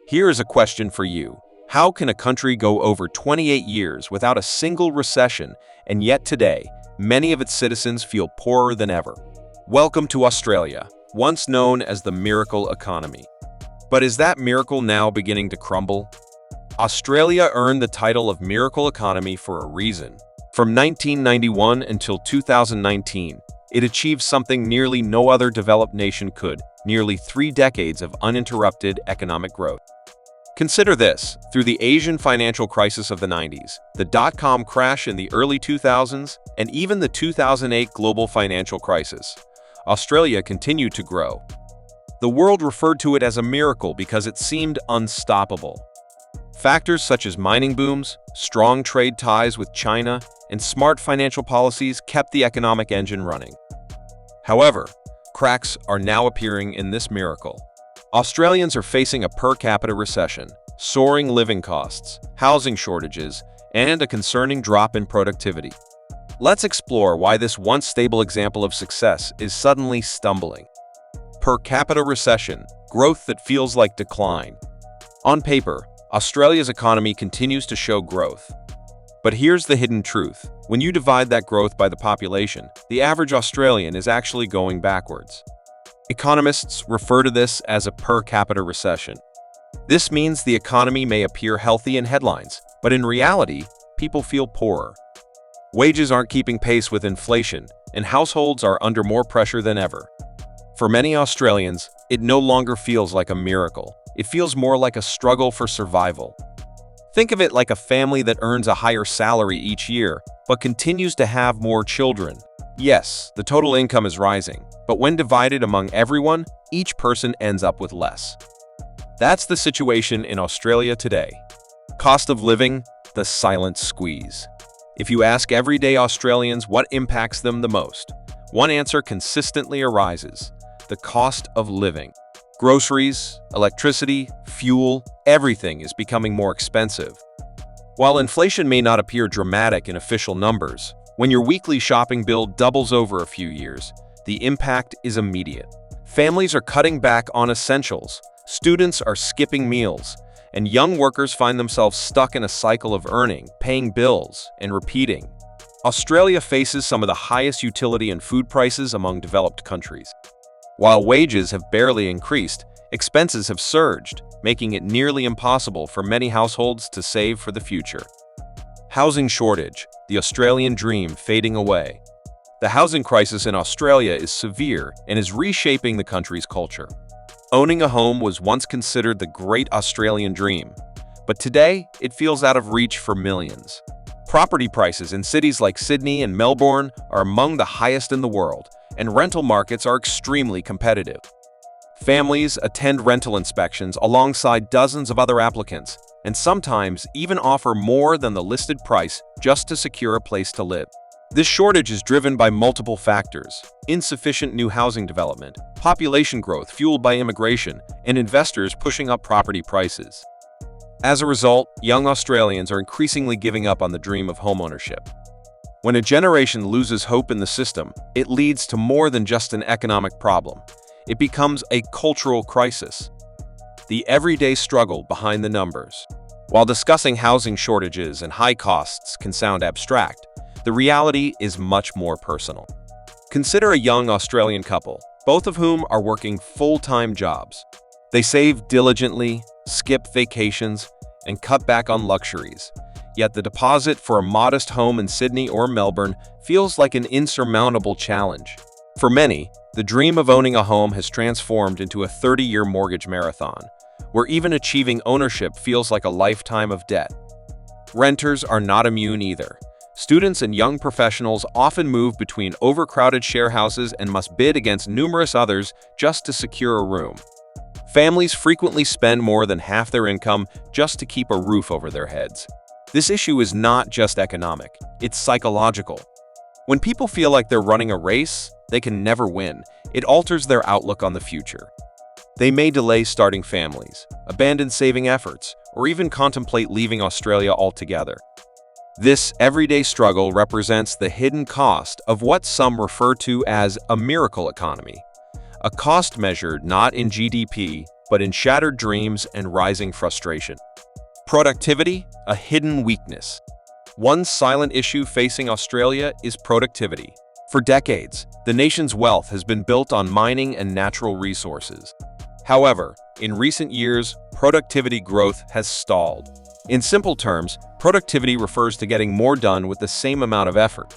Here is a question for you. How can a country go over 28 years without a single recession, and yet today, many of its citizens feel poorer than ever? Welcome to Australia, once known as the miracle economy. But is that miracle now beginning to crumble? Australia earned the title of miracle economy for a reason. From 1991 until 2019, it achieved something nearly no other developed nation could: nearly 3 decades of uninterrupted economic growth. Consider this: through the Asian financial crisis of the 90s, the dot-com crash in the early 2000s, and even the 2008 global financial crisis, Australia continued to grow. The world referred to it as a miracle because it seemed unstoppable. Factors such as mining booms, strong trade ties with China, and smart financial policies kept the economic engine running. However, cracks are now appearing in this miracle. Australians are facing a per capita recession, soaring living costs, housing shortages, and a concerning drop in productivity. Let's explore why this once stable example of success is suddenly stumbling. Per capita recession, growth that feels like decline. On paper, Australia's economy continues to show growth. But here's the hidden truth. When you divide that growth by the population, the average Australian is actually going backwards. Economists refer to this as a per capita recession. This means the economy may appear healthy in headlines, but in reality, people feel poorer. Wages aren't keeping pace with inflation, and households are under more pressure than ever. For many Australians, it no longer feels like a miracle. It feels more like a struggle for survival. Think of it like a family that earns a higher salary each year, but continues to have more children. Yes, the total income is rising, but when divided among everyone, each person ends up with less. That's the situation in Australia today. Cost of living, the silent squeeze. If you ask everyday Australians what impacts them the most, one answer consistently arises: the cost of living. Groceries, electricity, fuel, everything is becoming more expensive. While inflation may not appear dramatic in official numbers, when your weekly shopping bill doubles over a few years, the impact is immediate. Families are cutting back on essentials, students are skipping meals, and young workers find themselves stuck in a cycle of earning, paying bills, and repeating. Australia faces some of the highest utility and food prices among developed countries. While wages have barely increased, expenses have surged, making it nearly impossible for many households to save for the future. Housing shortage, the Australian dream fading away. The housing crisis in Australia is severe and is reshaping the country's culture. Owning a home was once considered the great Australian dream, but today it feels out of reach for millions. Property prices in cities like Sydney and Melbourne are among the highest in the world, and rental markets are extremely competitive. Families attend rental inspections alongside dozens of other applicants, and sometimes even offer more than the listed price just to secure a place to live. This shortage is driven by multiple factors: insufficient new housing development, population growth fueled by immigration, and investors pushing up property prices. As a result, young Australians are increasingly giving up on the dream of homeownership. When a generation loses hope in the system, it leads to more than just an economic problem. It becomes a cultural crisis. The everyday struggle behind the numbers. While discussing housing shortages and high costs can sound abstract, the reality is much more personal. Consider a young Australian couple, both of whom are working full-time jobs. They save diligently, skip vacations, and cut back on luxuries. Yet the deposit for a modest home in Sydney or Melbourne feels like an insurmountable challenge. For many, the dream of owning a home has transformed into a 30-year mortgage marathon, where even achieving ownership feels like a lifetime of debt. Renters are not immune either. Students and young professionals often move between overcrowded share houses and must bid against numerous others just to secure a room. Families frequently spend more than half their income just to keep a roof over their heads. This issue is not just economic, it's psychological. When people feel like they're running a race, they can never win. It alters their outlook on the future. They may delay starting families, abandon saving efforts, or even contemplate leaving Australia altogether. This everyday struggle represents the hidden cost of what some refer to as a miracle economy, a cost measured not in GDP, but in shattered dreams and rising frustration. Productivity, a hidden weakness. One silent issue facing Australia is productivity. For decades, the nation's wealth has been built on mining and natural resources. However, in recent years, productivity growth has stalled. In simple terms, productivity refers to getting more done with the same amount of effort.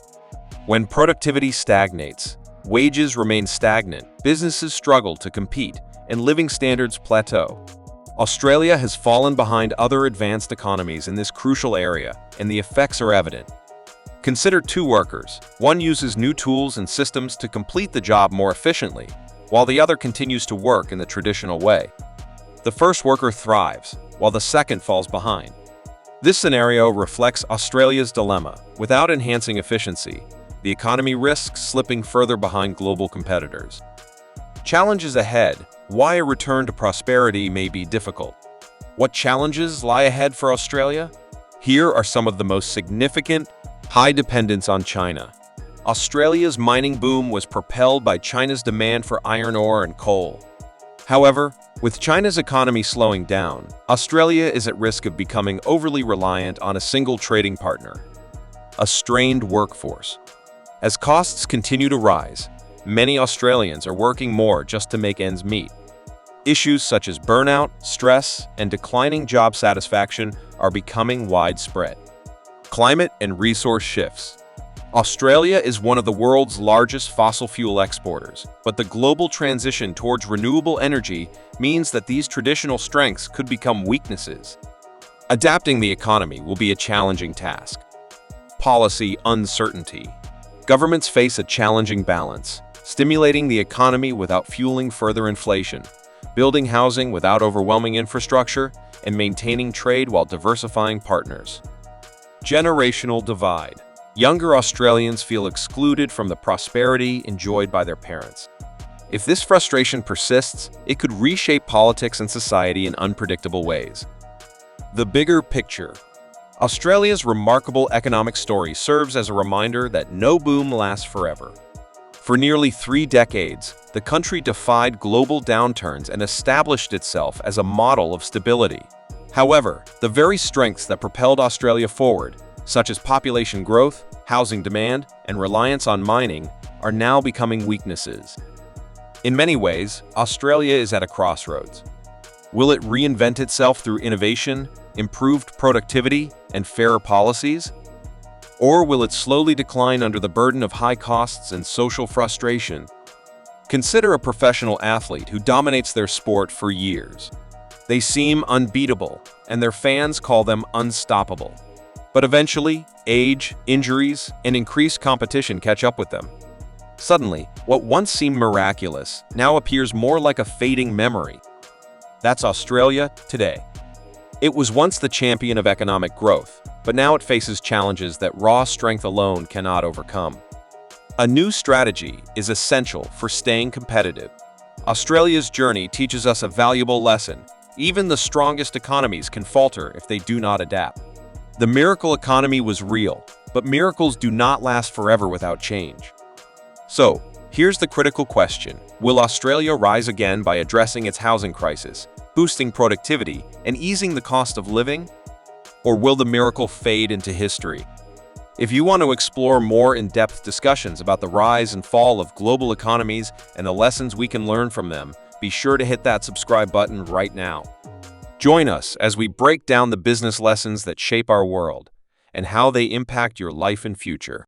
When productivity stagnates, wages remain stagnant, businesses struggle to compete, and living standards plateau. Australia has fallen behind other advanced economies in this crucial area, and the effects are evident. Consider two workers. One uses new tools and systems to complete the job more efficiently, while the other continues to work in the traditional way. The first worker thrives, while the second falls behind. This scenario reflects Australia's dilemma. Without enhancing efficiency, the economy risks slipping further behind global competitors. Challenges ahead. Why a return to prosperity may be difficult. What challenges lie ahead for Australia? Here are some of the most significant. High dependence on China. Australia's mining boom was propelled by China's demand for iron ore and coal. However, with China's economy slowing down, Australia is at risk of becoming overly reliant on a single trading partner. A strained workforce. As costs continue to rise, many Australians are working more just to make ends meet. Issues such as burnout, stress, and declining job satisfaction are becoming widespread. Climate and resource shifts. Australia is one of the world's largest fossil fuel exporters, but the global transition towards renewable energy means that these traditional strengths could become weaknesses. Adapting the economy will be a challenging task. Policy uncertainty. Governments face a challenging balance, stimulating the economy without fueling further inflation, building housing without overwhelming infrastructure, and maintaining trade while diversifying partners. Generational divide. Younger Australians feel excluded from the prosperity enjoyed by their parents. If this frustration persists, it could reshape politics and society in unpredictable ways. The bigger picture. Australia's remarkable economic story serves as a reminder that no boom lasts forever. For nearly 3 decades, the country defied global downturns and established itself as a model of stability. However, the very strengths that propelled Australia forward, such as population growth, housing demand, and reliance on mining, are now becoming weaknesses. In many ways, Australia is at a crossroads. Will it reinvent itself through innovation, improved productivity, and fairer policies? Or will it slowly decline under the burden of high costs and social frustration? Consider a professional athlete who dominates their sport for years. They seem unbeatable, and their fans call them unstoppable. But eventually, age, injuries, and increased competition catch up with them. Suddenly, what once seemed miraculous now appears more like a fading memory. That's Australia today. It was once the champion of economic growth, but now it faces challenges that raw strength alone cannot overcome. A new strategy is essential for staying competitive. Australia's journey teaches us a valuable lesson. Even the strongest economies can falter if they do not adapt. The miracle economy was real, but miracles do not last forever without change. So, here's the critical question. Will Australia rise again by addressing its housing crisis, boosting productivity, and easing the cost of living? Or will the miracle fade into history? If you want to explore more in-depth discussions about the rise and fall of global economies and the lessons we can learn from them, be sure to hit that subscribe button right now. Join us as we break down the business lessons that shape our world and how they impact your life and future.